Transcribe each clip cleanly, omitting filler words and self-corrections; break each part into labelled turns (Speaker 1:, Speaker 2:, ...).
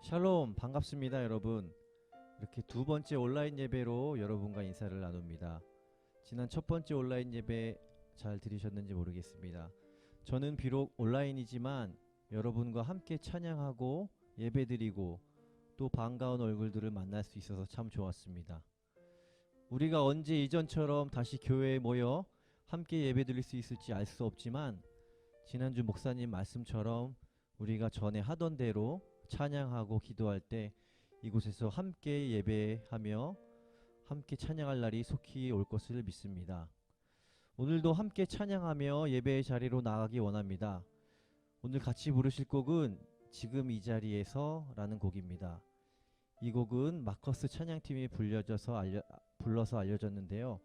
Speaker 1: 샬롬, 반갑습니다, 여러분. 이렇게 두 번째 온라인 예배로 여러분과 인사를 나눕니다. 지난 첫 번째 온라인 예배 잘 들으셨는지 모르겠습니다. 저는 비록 온라인이지만 여러분과 함께 찬양하고 예배드리고 또 반가운 얼굴들을 만날 수 있어서 참 좋았습니다. 우리가 언제 이전처럼 다시 교회에 모여 함께 예배드릴 수 있을지 알 수 없지만 지난주 목사님 말씀처럼 우리가 전에 하던 대로 찬양하고 기도할 때 이곳에서 함께 예배하며 함께 찬양할 날이 속히 올 것을 믿습니다. 오늘도 함께 찬양하며 예배의 자리로 나가기 원합니다. 오늘 같이 부르실 곡은 지금 이 자리에서 라는 곡입니다. 이 곡은 마커스 찬양팀이 불러서 알려졌는데요.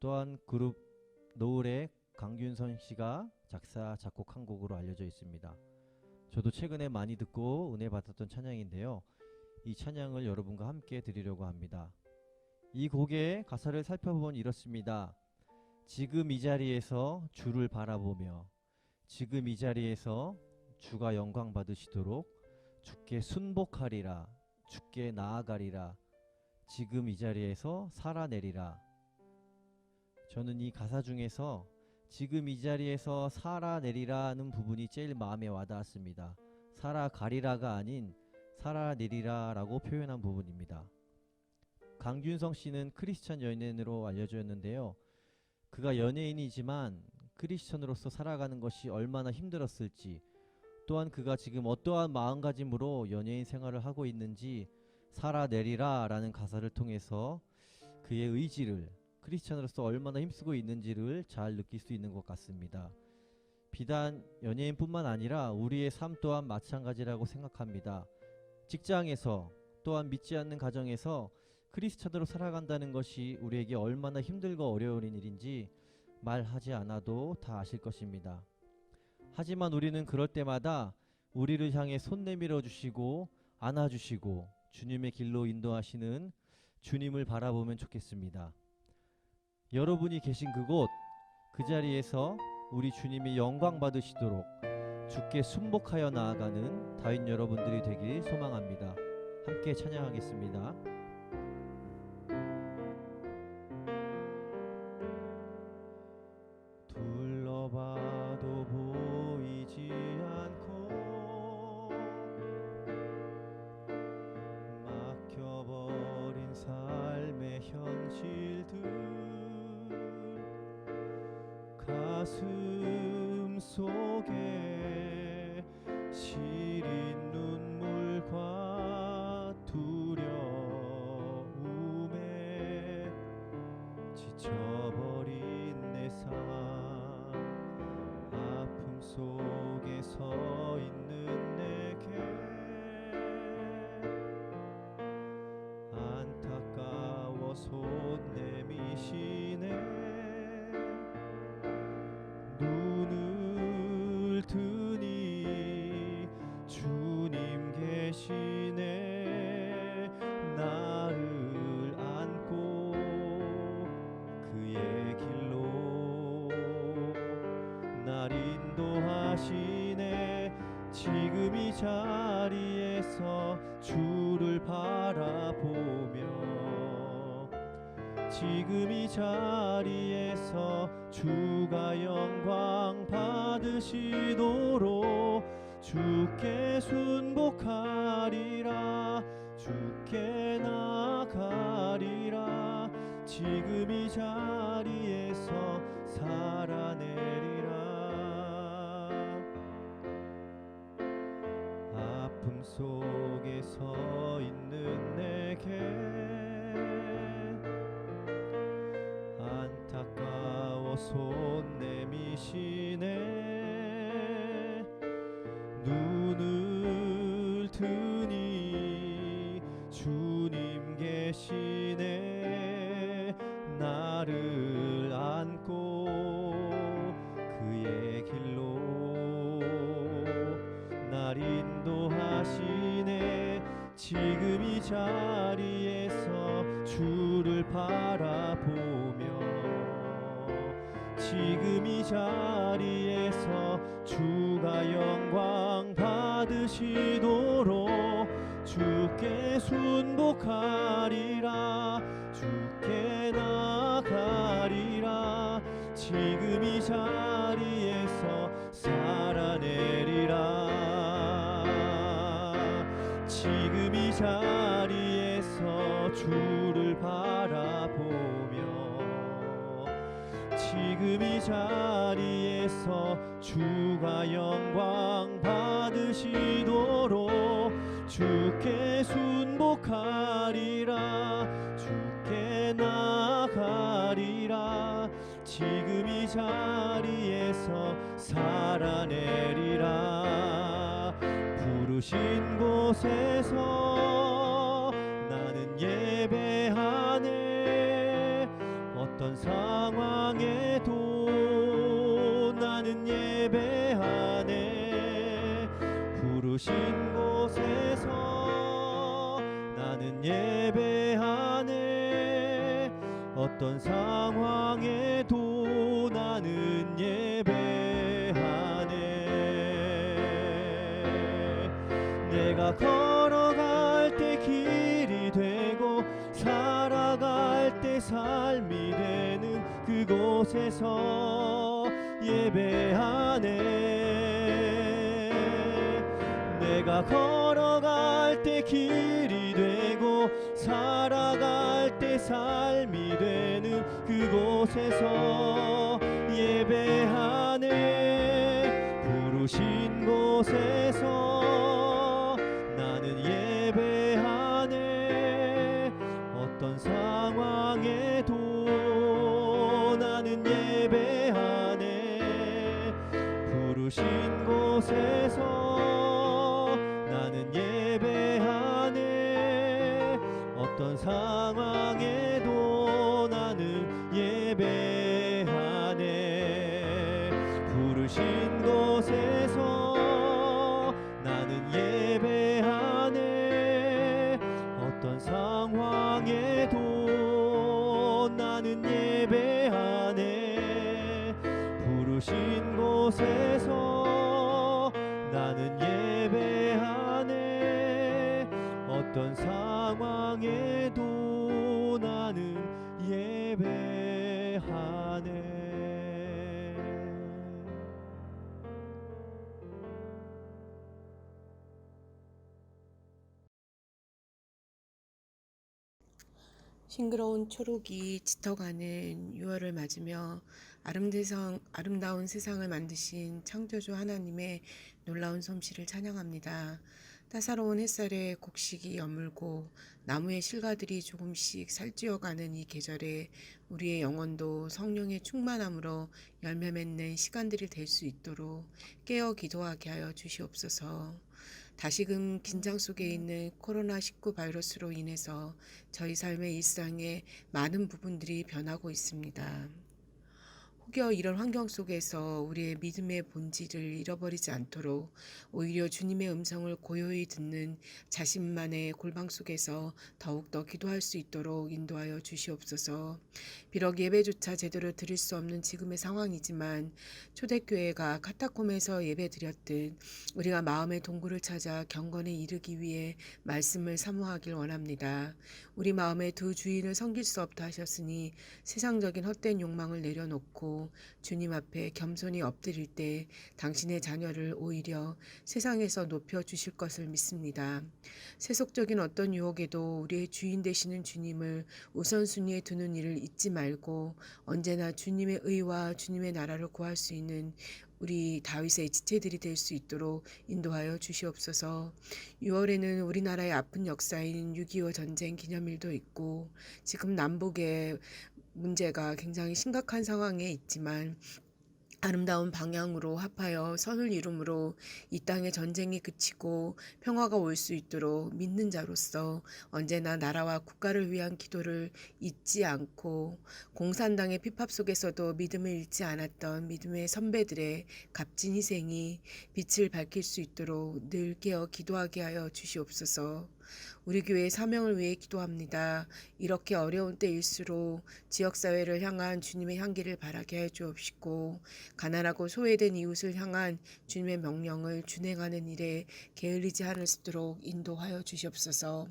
Speaker 1: 또한 그룹 노을의 강균선 씨가 작사 작곡한 곡으로 알려져 있습니다. 저도 최근에 많이 듣고 은혜 받았던 찬양인데요. 이 찬양을 여러분과 함께 드리려고 합니다. 이 곡의 가사를 살펴보면 이렇습니다. 지금 이 자리에서 주를 바라보며 지금 이 자리에서 주가 영광 받으시도록 주께 순복하리라 주께 나아가리라 지금 이 자리에서 살아내리라. 저는 이 가사 중에서 지금 이 자리에서 살아내리라는 부분이 제일 마음에 와닿았습니다. 살아가리라가 아닌 살아내리라 라고 표현한 부분입니다. 강균성 씨는 크리스천 연예인으로 알려졌는데요. 그가 연예인이지만 크리스천으로서 살아가는 것이 얼마나 힘들었을지, 또한 그가 지금 어떠한 마음가짐으로 연예인 생활을 하고 있는지 살아내리라 라는 가사를 통해서 그의 의지를, 크리스천으로서 얼마나 힘쓰고 있는지를 잘 느낄 수 있는 것 같습니다. 비단 연예인뿐만 아니라 우리의 삶 또한 마찬가지라고 생각합니다. 직장에서 또한 믿지 않는 가정에서 크리스천으로 살아간다는 것이 우리에게 얼마나 힘들고 어려운 일인지 말하지 않아도 다 아실 것입니다. 하지만 우리는 그럴 때마다 우리를 향해 손 내밀어 주시고 안아주시고 주님의 길로 인도하시는 주님을 바라보면 좋겠습니다. 여러분이 계신 그곳, 그 자리에서 우리 주님이 영광 받으시도록 주께 순복하여 나아가는 다윗 여러분들이 되길 소망합니다. 함께 찬양하겠습니다. 둘러봐도 보이지 않고 막혀버린 삶의 현실들, 가슴 속에 시린 눈물과 두려움에 지쳐버린 내 삶, 아픔 속에 서 있는 내게 안타까워 손 내미시네. 눈을 뜨니 주님 계시네. 나를 안고 그의 길로 날 인도하시네. 지금 이 자리에서 주를 바라보며 지금 이 자리에서 주가 영광 받으시도록 주께 순복하리라 주께 나가리라. 지금 이 자리에서 살아내리라. 아픔 속에 서 있는 내게 안타까워 손 내미시네. 눈을 뜨니 주님 계시네. 나를 안고 그의 길로 날 인도하시네. 지금 이 자리에서 주를 바라보며 지금 이 자리에서 주가 영광 받으시도록 주께 순복하리라. 주께 나가리라. 지금 이 자리에서 살아내리라. 지금 이 자리에서 주를 바라보며, 지금 이 자리에서 주가 영광 받으시도록 주께 순복하리라. 주께 나가리라. 지금 이 자리에서 살아내리라. 부르신 곳에서 나는 예배하네. 어떤 상황에도 나는 예배하네. 부르신 곳에서 나는 예배하네. 어떤 상황에도 나는 예배하네. 내가 걸어갈 때 길이 되고 살아갈 때 삶이 되는 그곳에서 예배하네. 내가 걸어갈 때 길이 되고 살아갈 때 삶이 되는 그곳에서 예배하네. 부르신 곳에서 나는 예배하네. 어떤 상황에도 나는 예배하네. 부르신 곳에서 나는 예배하네. 어떤 상황에도 나는 예배하네. 부르신 곳에서 나는 예배하네. 어떤 상황에도 나는 예배하네. 부르신 곳에서 나는 예배하네. 어떤 상황에도 나는 예배하네.
Speaker 2: 싱그러운 초록이 짙어가는 6월을 맞으며 아름다운 세상을 만드신 창조주 하나님의 놀라운 솜씨를 찬양합니다. 따사로운 햇살에 곡식이 여물고 나무의 실과들이 조금씩 살찌어가는 이 계절에 우리의 영혼도 성령의 충만함으로 열매 맺는 시간들이 될 수 있도록 깨어 기도하게 하여 주시옵소서. 다시금 긴장 속에 있는 코로나19 바이러스로 인해서 저희 삶의 일상의 많은 부분들이 변하고 있습니다. 혹여 이런 환경 속에서 우리의 믿음의 본질을 잃어버리지 않도록 오히려 주님의 음성을 고요히 듣는 자신만의 골방 속에서 더욱더 기도할 수 있도록 인도하여 주시옵소서. 비록 예배조차 제대로 드릴 수 없는 지금의 상황이지만 초대교회가 카타콤에서 예배드렸듯 우리가 마음의 동굴을 찾아 경건에 이르기 위해 말씀을 사모하길 원합니다. 우리 마음의 두 주인을 섬길 수 없다 하셨으니 세상적인 헛된 욕망을 내려놓고 주님 앞에 겸손히 엎드릴 때 당신의 자녀를 오히려 세상에서 높여주실 것을 믿습니다. 세속적인 어떤 유혹에도 우리의 주인 되시는 주님을 우선순위에 두는 일을 잊지 말고 언제나 주님의 의와 주님의 나라를 구할 수 있는 우리 다윗의 지체들이 될 수 있도록 인도하여 주시옵소서. 6월에는 우리나라의 아픈 역사인 6.25 전쟁 기념일도 있고 지금 남북의 문제가 굉장히 심각한 상황에 있지만 아름다운 방향으로 합하여 선을 이룸으로 이 땅의 전쟁이 그치고 평화가 올 수 있도록 믿는 자로서 언제나 나라와 국가를 위한 기도를 잊지 않고 공산당의 핍합 속에서도 믿음을 잃지 않았던 믿음의 선배들의 값진 희생이 빛을 밝힐 수 있도록 늘 깨어 기도하게 하여 주시옵소서. 우리 교회의 사명을 위해 기도합니다. 이렇게 어려운 때일수록 지역사회를 향한 주님의 향기를 바라게 해 주옵시고 가난하고 소외된 이웃을 향한 주님의 명령을 준행하는 일에 게을리지 않을 수 있도록 인도하여 주시옵소서.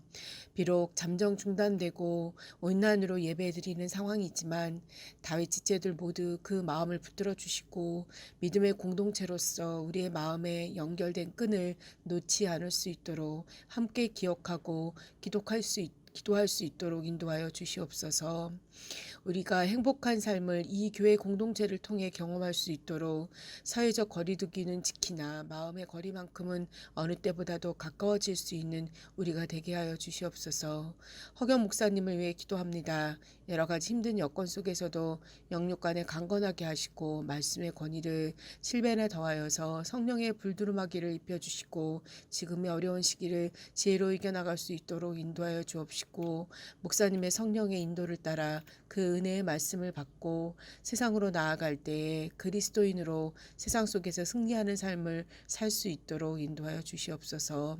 Speaker 2: 비록 잠정 중단되고 온난으로 예배드리는 상황이지만 다윗 지체들 모두 그 마음을 붙들어 주시고 믿음의 공동체로서 우리의 마음에 연결된 끈을 놓지 않을 수 있도록 함께 기억하고 기도할 수 있도록 인도하여 주시옵소서. 우리가 행복한 삶을 이 교회 공동체를 통해 경험할 수 있도록 사회적 거리두기는 지키나 마음의 거리만큼은 어느 때보다도 가까워질 수 있는 우리가 되게 하여 주시옵소서. 허경 목사님을 위해 기도합니다. 여러 가지 힘든 여건 속에서도 영육 간에 강건하게 하시고 말씀의 권위를 7배나 더하여서 성령의 불두루마기를 입혀주시고 지금의 어려운 시기를 지혜로 이겨나갈 수 있도록 인도하여 주옵시고 목사님의 성령의 인도를 따라 그 은혜의 말씀을 받고 세상으로 나아갈 때에 그리스도인으로 세상 속에서 승리하는 삶을 살 수 있도록 인도하여 주시옵소서.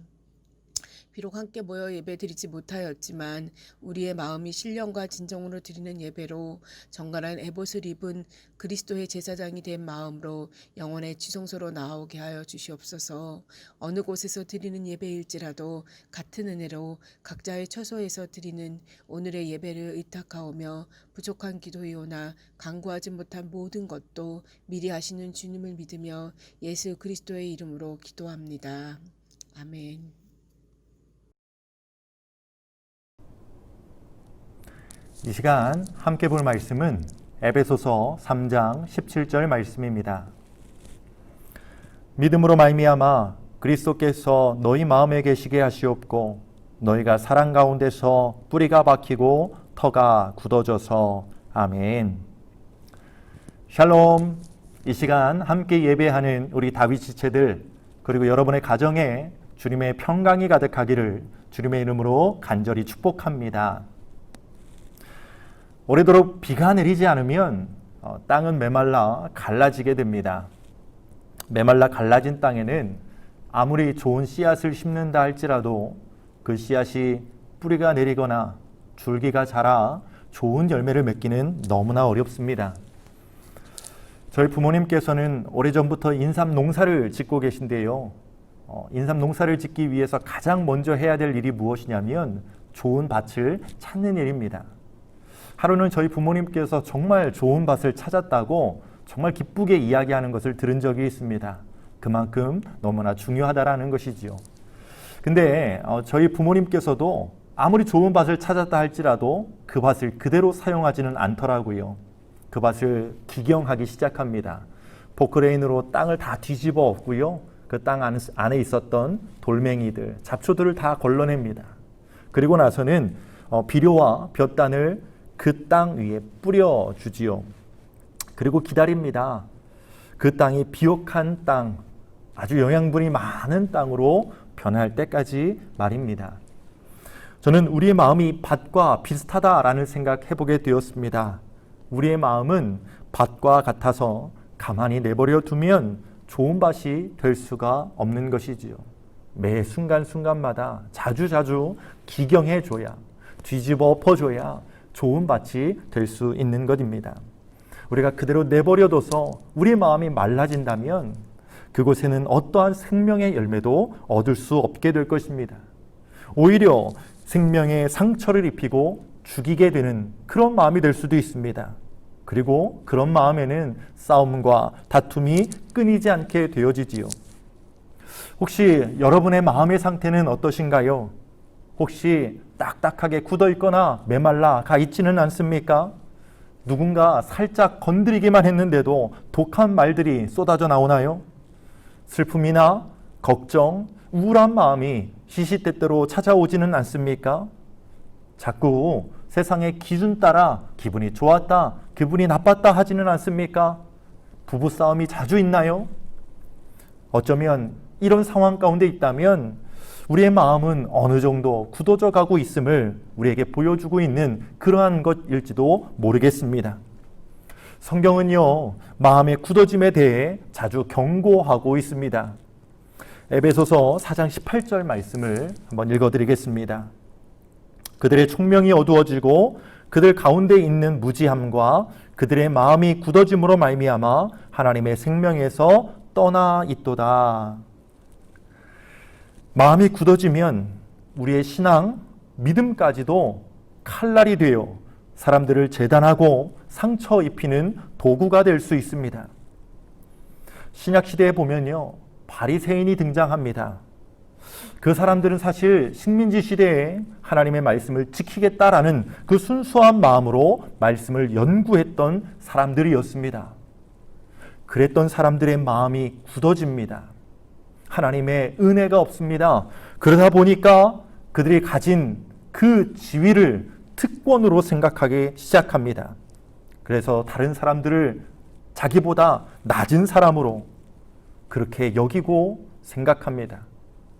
Speaker 2: 비록 함께 모여 예배드리지 못하였지만 우리의 마음이 신령과 진정으로 드리는 예배로 정갈한 에봇을 입은 그리스도의 제사장이 된 마음으로 영원의 지성소로 나오게 하여 주시옵소서. 어느 곳에서 드리는 예배일지라도 같은 은혜로 각자의 처소에서 드리는 오늘의 예배를 의탁하오며 부족한 기도이오나 간구하지 못한 모든 것도 미리 아시는 주님을 믿으며 예수 그리스도의 이름으로 기도합니다. 아멘.
Speaker 3: 이 시간 함께 볼 말씀은 에베소서 3장 17절 말씀입니다. 믿음으로 말미암아 그리스도께서 너희 마음에 계시게 하시옵고 너희가 사랑 가운데서 뿌리가 박히고 터가 굳어져서 아멘. 샬롬. 이 시간 함께 예배하는 우리 다윗 지체들 그리고 여러분의 가정에 주님의 평강이 가득하기를 주님의 이름으로 간절히 축복합니다. 오래도록 비가 내리지 않으면 땅은 메말라 갈라지게 됩니다. 메말라 갈라진 땅에는 아무리 좋은 씨앗을 심는다 할지라도 그 씨앗이 뿌리가 내리거나 줄기가 자라 좋은 열매를 맺기는 너무나 어렵습니다. 저희 부모님께서는 오래전부터 인삼 농사를 짓고 계신데요. 인삼 농사를 짓기 위해서 가장 먼저 해야 될 일이 무엇이냐면 좋은 밭을 찾는 일입니다. 하루는 저희 부모님께서 정말 좋은 밭을 찾았다고 정말 기쁘게 이야기하는 것을 들은 적이 있습니다. 그만큼 너무나 중요하다라는 것이지요. 근데 저희 부모님께서도 아무리 좋은 밭을 찾았다 할지라도 그 밭을 그대로 사용하지는 않더라고요. 그 밭을 기경하기 시작합니다. 포크레인으로 땅을 다 뒤집어 엎고요. 그 땅 안에 있었던 돌멩이들, 잡초들을 다 걸러냅니다. 그리고 나서는 비료와 볕단을 그 땅 위에 뿌려주지요. 그리고 기다립니다. 그 땅이 비옥한 땅, 아주 영양분이 많은 땅으로 변할 때까지 말입니다. 저는 우리의 마음이 밭과 비슷하다라는 생각해보게 되었습니다. 우리의 마음은 밭과 같아서 가만히 내버려 두면 좋은 밭이 될 수가 없는 것이지요. 매 순간순간마다 자주자주 기경해줘야, 뒤집어 엎어줘야 좋은 밭이 될 수 있는 것입니다. 우리가 그대로 내버려둬서 우리의 마음이 말라진다면 그곳에는 어떠한 생명의 열매도 얻을 수 없게 될 것입니다. 오히려 생명의 상처를 입히고 죽이게 되는 그런 마음이 될 수도 있습니다. 그리고 그런 마음에는 싸움과 다툼이 끊이지 않게 되어지지요. 혹시 여러분의 마음의 상태는 어떠신가요? 혹시 딱딱하게 굳어있거나 메말라 가 있지는 않습니까? 누군가 살짝 건드리기만 했는데도 독한 말들이 쏟아져 나오나요? 슬픔이나 걱정, 우울한 마음이 시시때때로 찾아오지는 않습니까? 자꾸 세상의 기준 따라 기분이 좋았다, 기분이 나빴다 하지는 않습니까? 부부싸움이 자주 있나요? 어쩌면 이런 상황 가운데 있다면 우리의 마음은 어느 정도 굳어져 가고 있음을 우리에게 보여주고 있는 그러한 것일지도 모르겠습니다. 성경은요, 마음의 굳어짐에 대해 자주 경고하고 있습니다. 에베소서 4장 18절 말씀을 한번 읽어드리겠습니다. 그들의 총명이 어두워지고 그들 가운데 있는 무지함과 그들의 마음이 굳어짐으로 말미암아 하나님의 생명에서 떠나 있도다. 마음이 굳어지면 우리의 신앙, 믿음까지도 칼날이 되어 사람들을 재단하고 상처 입히는 도구가 될 수 있습니다. 신약시대에 보면요, 바리새인이 등장합니다. 그 사람들은 사실 식민지 시대에 하나님의 말씀을 지키겠다라는 그 순수한 마음으로 말씀을 연구했던 사람들이었습니다. 그랬던 사람들의 마음이 굳어집니다. 하나님의 은혜가 없습니다. 그러다 보니까 그들이 가진 그 지위를 특권으로 생각하기 시작합니다. 그래서 다른 사람들을 자기보다 낮은 사람으로 그렇게 여기고 생각합니다.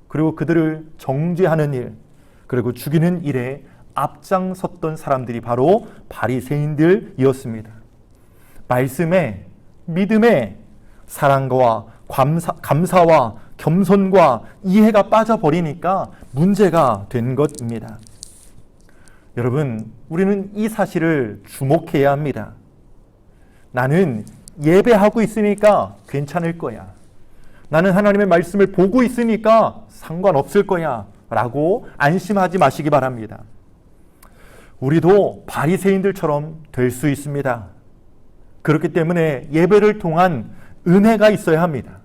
Speaker 3: 그리고 그들을 정죄하는 일, 그리고 죽이는 일에 앞장섰던 사람들이 바로 바리새인들이었습니다. 말씀에, 믿음에 사랑과 감사와 겸손과 이해가 빠져버리니까 문제가 된 것입니다. 여러분, 우리는 이 사실을 주목해야 합니다. 나는 예배하고 있으니까 괜찮을 거야. 나는 하나님의 말씀을 보고 있으니까 상관없을 거야 라고 안심하지 마시기 바랍니다. 우리도 바리새인들처럼 될 수 있습니다. 그렇기 때문에 예배를 통한 은혜가 있어야 합니다.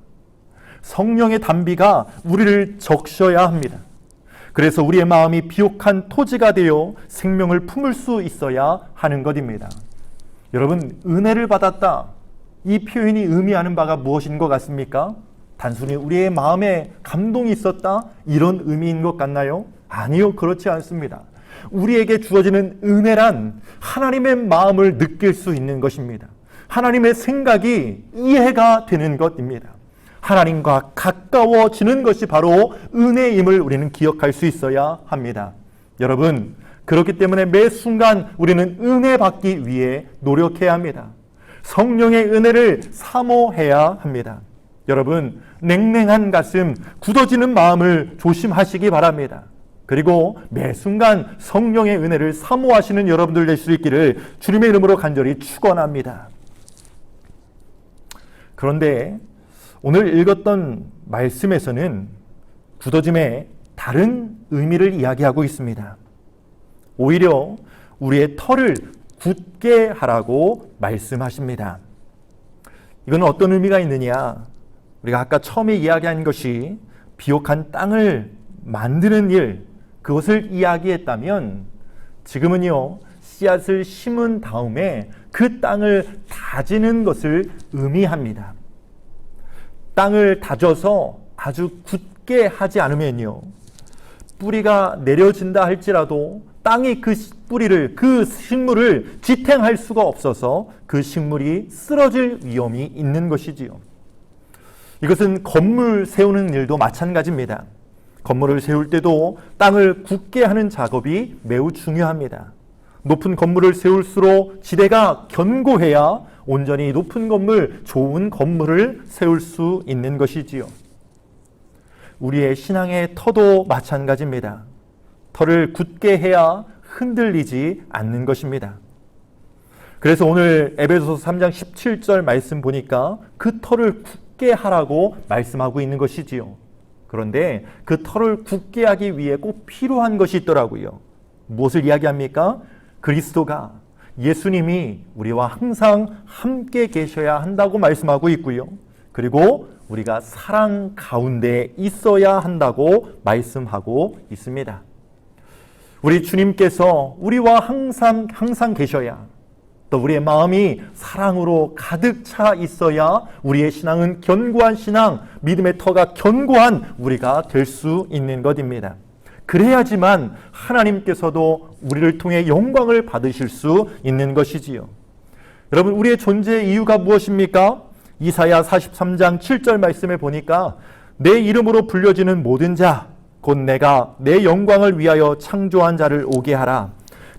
Speaker 3: 성령의 단비가 우리를 적셔야 합니다. 그래서 우리의 마음이 비옥한 토지가 되어 생명을 품을 수 있어야 하는 것입니다. 여러분, 은혜를 받았다, 이 표현이 의미하는 바가 무엇인 것 같습니까? 단순히 우리의 마음에 감동이 있었다, 이런 의미인 것 같나요? 아니요, 그렇지 않습니다. 우리에게 주어지는 은혜란 하나님의 마음을 느낄 수 있는 것입니다. 하나님의 생각이 이해가 되는 것입니다. 하나님과 가까워지는 것이 바로 은혜임을 우리는 기억할 수 있어야 합니다. 여러분, 그렇기 때문에 매 순간 우리는 은혜 받기 위해 노력해야 합니다. 성령의 은혜를 사모해야 합니다. 여러분, 냉랭한 가슴, 굳어지는 마음을 조심하시기 바랍니다. 그리고 매 순간 성령의 은혜를 사모하시는 여러분들 될 수 있기를 주님의 이름으로 간절히 축원합니다. 그런데 오늘 읽었던 말씀에서는 굳어짐의 다른 의미를 이야기하고 있습니다. 오히려 우리의 털을 굳게 하라고 말씀하십니다. 이건 어떤 의미가 있느냐? 우리가 아까 처음에 이야기한 것이 비옥한 땅을 만드는 일, 그것을 이야기했다면 지금은요, 씨앗을 심은 다음에 그 땅을 다지는 것을 의미합니다. 땅을 다져서 아주 굳게 하지 않으면요, 뿌리가 내려진다 할지라도 땅이 그 뿌리를, 그 식물을 지탱할 수가 없어서 그 식물이 쓰러질 위험이 있는 것이지요. 이것은 건물 세우는 일도 마찬가지입니다. 건물을 세울 때도 땅을 굳게 하는 작업이 매우 중요합니다. 높은 건물을 세울수록 지대가 견고해야 온전히 높은 건물, 좋은 건물을 세울 수 있는 것이지요. 우리의 신앙의 터도 마찬가지입니다. 터를 굳게 해야 흔들리지 않는 것입니다. 그래서 오늘 에베소서 3장 17절 말씀 보니까 그 터를 굳게 하라고 말씀하고 있는 것이지요. 그런데 그 터를 굳게 하기 위해 꼭 필요한 것이 있더라고요. 무엇을 이야기합니까? 그리스도가, 예수님이 우리와 항상 함께 계셔야 한다고 말씀하고 있고요. 그리고 우리가 사랑 가운데 있어야 한다고 말씀하고 있습니다. 우리 주님께서 우리와 항상 계셔야, 또 우리의 마음이 사랑으로 가득 차 있어야 우리의 신앙은 견고한 신앙, 믿음의 터가 견고한 우리가 될 수 있는 것입니다. 그래야지만 하나님께서도 우리를 통해 영광을 받으실 수 있는 것이지요. 여러분, 우리의 존재의 이유가 무엇입니까? 이사야 43장 7절 말씀에 보니까 내 이름으로 불려지는 모든 자, 곧 내가 내 영광을 위하여 창조한 자를 오게 하라.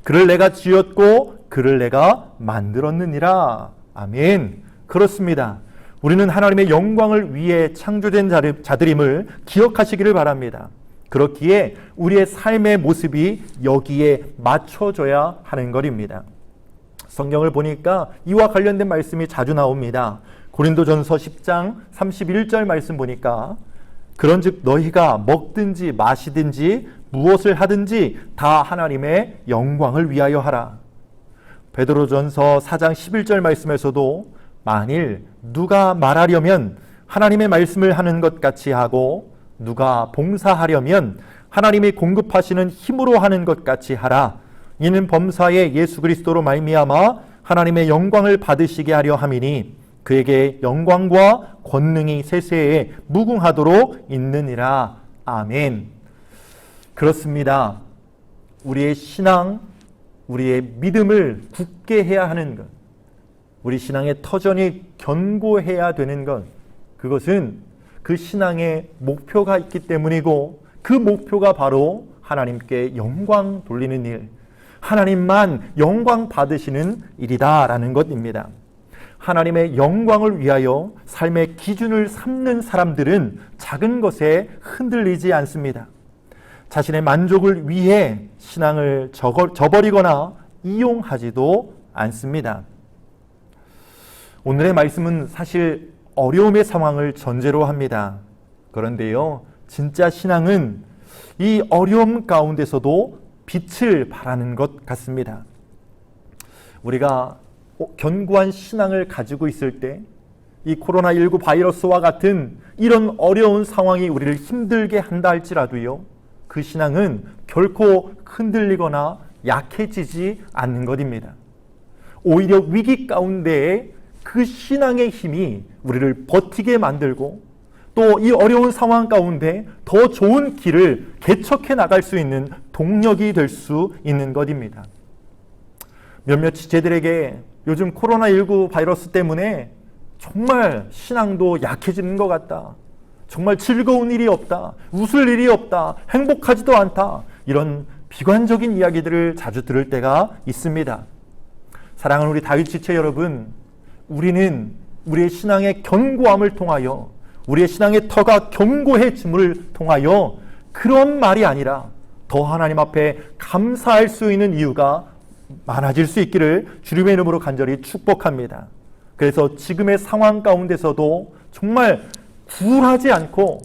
Speaker 3: 그를 내가 지었고 그를 내가 만들었느니라. 아멘. 그렇습니다. 우리는 하나님의 영광을 위해 창조된 자들임을 기억하시기를 바랍니다. 그렇기에 우리의 삶의 모습이 여기에 맞춰져야 하는 것입니다. 성경을 보니까 이와 관련된 말씀이 자주 나옵니다. 고린도전서 10장 31절 말씀 보니까 그런즉 너희가 먹든지 마시든지 무엇을 하든지 다 하나님의 영광을 위하여 하라. 베드로전서 4장 11절 말씀에서도 만일 누가 말하려면 하나님의 말씀을 하는 것 같이 하고 누가 봉사하려면 하나님이 공급하시는 힘으로 하는 것 같이 하라. 이는 범사에 예수 그리스도로 말미암아 하나님의 영광을 받으시게 하려 함이니 그에게 영광과 권능이 세세에 무궁하도록 있느니라. 아멘. 그렇습니다. 우리의 신앙, 우리의 믿음을 굳게 해야 하는 것, 우리 신앙의 터전이 견고해야 되는 것, 그것은 그 신앙의 목표가 있기 때문이고 그 목표가 바로 하나님께 영광 돌리는 일, 하나님만 영광 받으시는 일이다라는 것입니다. 하나님의 영광을 위하여 삶의 기준을 삼는 사람들은 작은 것에 흔들리지 않습니다. 자신의 만족을 위해 신앙을 저버리거나 이용하지도 않습니다. 오늘의 말씀은 사실 어려움의 상황을 전제로 합니다. 그런데요, 진짜 신앙은 이 어려움 가운데서도 빛을 발하는 것 같습니다. 우리가 견고한 신앙을 가지고 있을 때 이 코로나19 바이러스와 같은 이런 어려운 상황이 우리를 힘들게 한다 할지라도요, 그 신앙은 결코 흔들리거나 약해지지 않는 것입니다. 오히려 위기 가운데에 그 신앙의 힘이 우리를 버티게 만들고 또 이 어려운 상황 가운데 더 좋은 길을 개척해 나갈 수 있는 동력이 될 수 있는 것입니다. 몇몇 지체들에게 요즘 코로나19 바이러스 때문에 정말 신앙도 약해지는 것 같다. 정말 즐거운 일이 없다. 웃을 일이 없다. 행복하지도 않다. 이런 비관적인 이야기들을 자주 들을 때가 있습니다. 사랑하는 우리 다윗 지체 여러분, 우리는 우리의 신앙의 견고함을 통하여, 우리의 신앙의 터가 견고해짐을 통하여 그런 말이 아니라 더 하나님 앞에 감사할 수 있는 이유가 많아질 수 있기를 주님의 이름으로 간절히 축복합니다. 그래서 지금의 상황 가운데서도 정말 굴하지 않고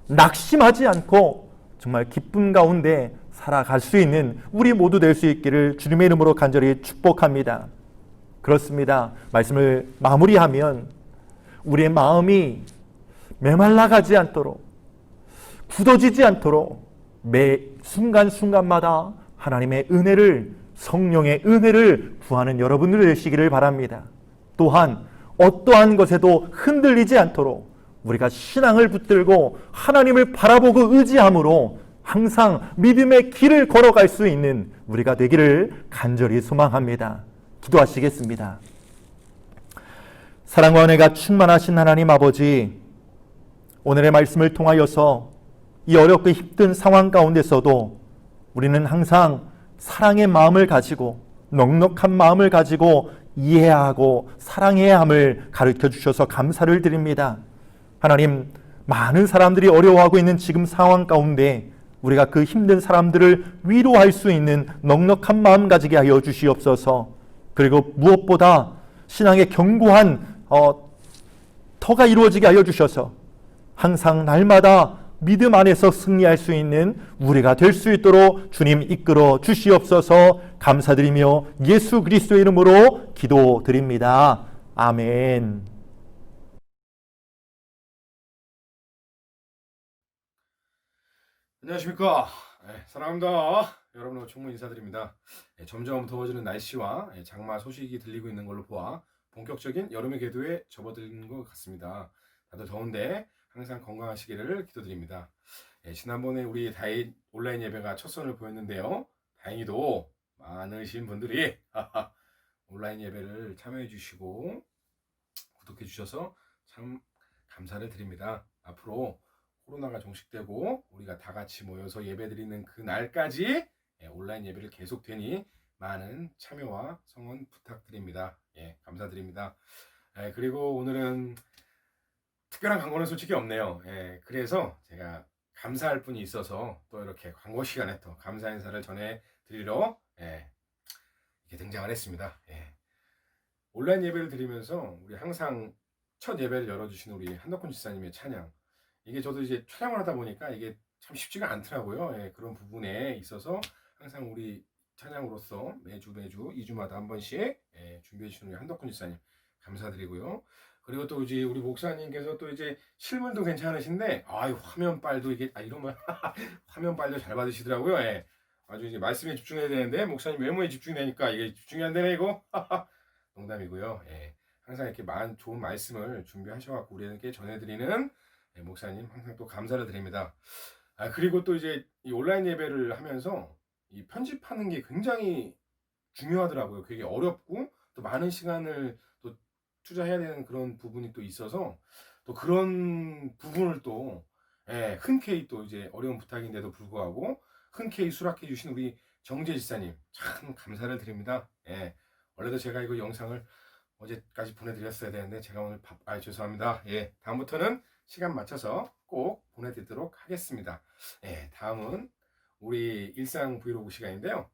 Speaker 3: 낙심하지 않고 정말 기쁨 가운데 살아갈 수 있는 우리 모두 될 수 있기를 주님의 이름으로 간절히 축복합니다. 그렇습니다. 말씀을 마무리하면 우리의 마음이 메말라가지 않도록, 굳어지지 않도록 매 순간순간마다 하나님의 은혜를, 성령의 은혜를 구하는 여러분들 되시기를 바랍니다. 또한 어떠한 것에도 흔들리지 않도록 우리가 신앙을 붙들고 하나님을 바라보고 의지함으로 항상 믿음의 길을 걸어갈 수 있는 우리가 되기를 간절히 소망합니다. 기도하시겠습니다. 사랑과 은혜가 충만하신 하나님 아버지, 오늘의 말씀을 통하여서 이 어렵고 힘든 상황 가운데서도 우리는 항상 사랑의 마음을 가지고, 넉넉한 마음을 가지고 이해하고 사랑해야 함을 가르쳐 주셔서 감사를 드립니다. 하나님, 많은 사람들이 어려워하고 있는 지금 상황 가운데 우리가 그 힘든 사람들을 위로할 수 있는 넉넉한 마음 가지게 하여 주시옵소서. 그리고 무엇보다 신앙의 견고한 터가 이루어지게 하여 주셔서 항상 날마다 믿음 안에서 승리할 수 있는 우리가 될 수 있도록 주님 이끌어 주시옵소서. 감사드리며 예수 그리스도의 이름으로 기도드립니다. 아멘.
Speaker 4: 안녕하십니까. 사랑합니다. 여러분을 충분히 인사드립니다. 점점 더워지는 날씨와 장마 소식이 들리고 있는 걸로 보아 본격적인 여름의 궤도에 접어드는 것 같습니다. 다들 더운데 항상 건강하시기를 기도드립니다. 지난번에 우리 다윗 온라인 예배가 첫 선을 보였는데요. 다행히도 많으신 분들이 온라인 예배를 참여해 주시고 구독해 주셔서 참 감사를 드립니다. 앞으로 코로나가 종식되고 우리가 다 같이 모여서 예배드리는 그 날까지 온라인 예배를 계속되니 많은 참여와 성원 부탁드립니다. 감사드립니다. 그리고 오늘은 특별한 광고는 솔직히 없네요. 예, 그래서 제가 감사할 분이 있어서 또 이렇게 광고 시간에 또 감사 인사를 전해드리러 이렇게 등장을 했습니다. 온라인 예배를 드리면서 우리 항상 첫 예배를 열어주시는 우리 한덕훈 집사님의 찬양, 이게 저도 이제 촬영을 하다 보니까 이게 참 쉽지가 않더라고요. 그런 부분에 있어서 항상 우리 찬양으로서 매주 2주마다 한 번씩 준비해 주시는 우리 한덕훈 집사님 감사드리고요. 그리고 또 이제 우리 목사님께서 또 이제 실물도 괜찮으신데 아유 화면빨도 이게 이러면 화면빨도 잘 받으시더라고요. 아주 이제 말씀에 집중해야 되는데 목사님 외모에 집중되니까 이게 집중이 안 되네 이거. 농담이고요. 항상 이렇게 좋은 말씀을 준비하셔갖고 우리에게 전해드리는 목사님 항상 또 감사를 드립니다. 그리고 또 이제 이 온라인 예배를 하면서 이 편집하는 게 굉장히 중요하더라고요. 그게 어렵고 또 많은 시간을 또 투자해야 되는 그런 부분이 또 있어서 또 그런 부분을 또 흔쾌히 또 이제 어려운 부탁인데도 불구하고 흔쾌히 수락해 주신 우리 정재 지사님 참 감사를 드립니다. 원래도 제가 이거 영상을 어제까지 보내드렸어야 되는데 제가 오늘 죄송합니다. 다음부터는 시간 맞춰서 꼭 보내드리도록 하겠습니다. 다음은 우리 일상 브이로그 시간인데요.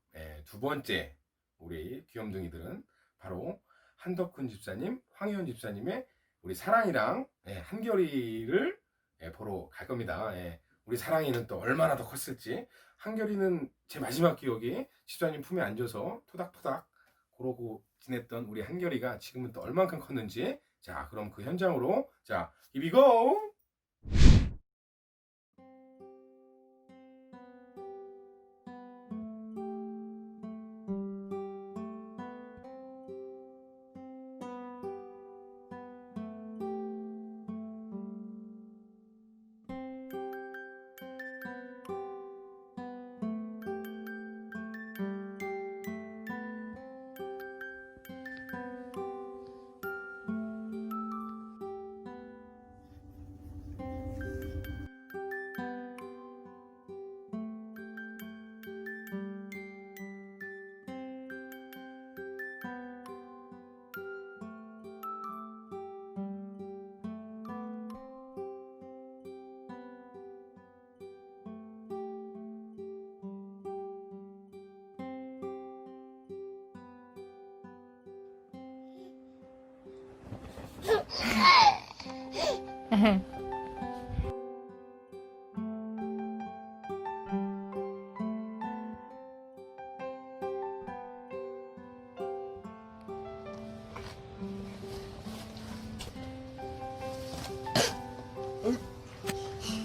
Speaker 4: 두 번째 우리 귀염둥이들은 바로 한덕훈 집사님, 황희원 집사님의 우리 사랑이랑 한결이를 보러 갈 겁니다. 우리 사랑이는 또 얼마나 더 컸을지, 한결이는 제 마지막 기억이 집사님 품에 앉아서 토닥토닥 그러고 지냈던 우리 한결이가 지금은 또 얼만큼 컸는지, 자 그럼 그 현장으로 자 here we go.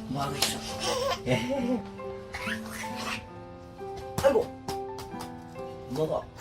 Speaker 5: 뭐 하고 있어? 아이고, 먹어.